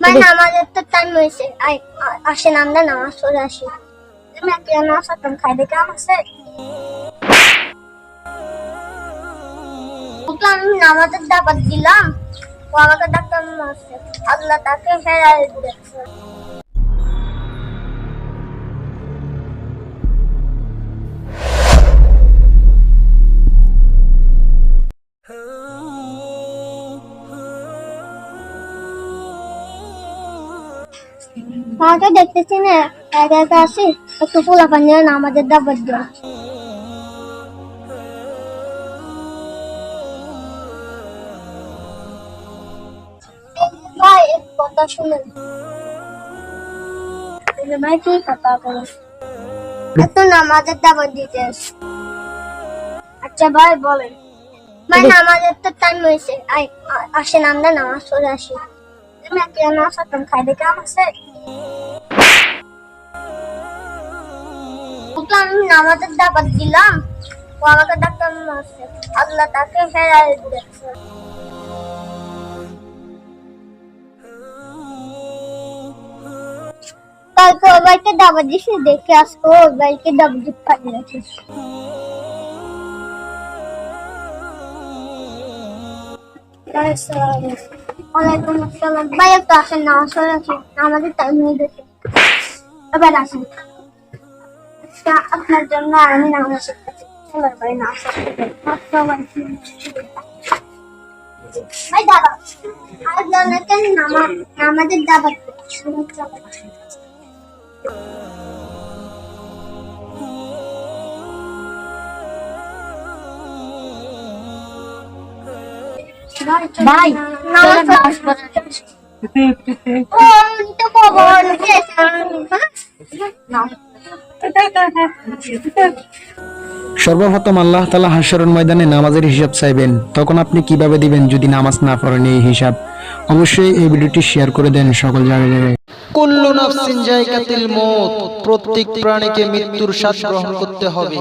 মানে আমাদের তো টাইম হয়েছে, আসেন আমরা নামাজ পড়ে আসি। তুমি একটা নামাজ পড়তাম খাই দেখে আছে আমি নামাজের দাবাত দিলাম, ও আমাকে ডাক্তার মারছে, আল্লাহ তাকে হেরাই দিয়েছে। তো দেখতেছি না একা একা আসি, একটু পোলা পানি নামাজের দাবাত দিলাম। ভাই এক কথা শুনেন। ভাই কি কথা বলেন, এত নামাজের দাবাত দিতে আসি। আচ্ছা ভাই বলেন। ভাই নামাজের তো টাইম হয়েছে, আসেন আমরা নামাজ পড়ে আসি। তুমি একটা নামাজ পড়তাম খাই দেখে আছে আমি নামাজের দাবাত দিলাম, ও আমাকে ডাক্তার মারছে, আল্লাহ তাকে হেরাই দিয়েছে। কালকে ওই বাড়িতে দাবাত দিছি দেখে আসবো, ওই বাড়িতে দাবাত দিতে পারি রাখিস। ওয়ালাইকুম আসসালাম। ভাই একটু আসেন নামাজ পড়ে আসি, আমাদের টাইম হয়ে গেছে, এবার আসেন। আপনার জন্য আমি নামাজ শিখতেছি, আমার ভাই নামাজ ভাই দাদা আর জনকে নামাজের দাবাত ভাই নামাজ পড়ে ও তো খবর সর্বপ্রথম আল্লাহ তাআলা হাশরের ময়দানে নামাজের হিসাব চাইবেন, তখন আপনি কিভাবে দিবেন যদি নামাজ না পড়েন এই হিসাব? অবশ্যই এই ভিডিওটি শেয়ার করে দেন সকল জায়গায়। কুল্লু নাফসিন যায়কাতুল মউত, প্রত্যেক প্রাণীকে মৃত্যুর স্বাদ গ্রহণ করতে হবে।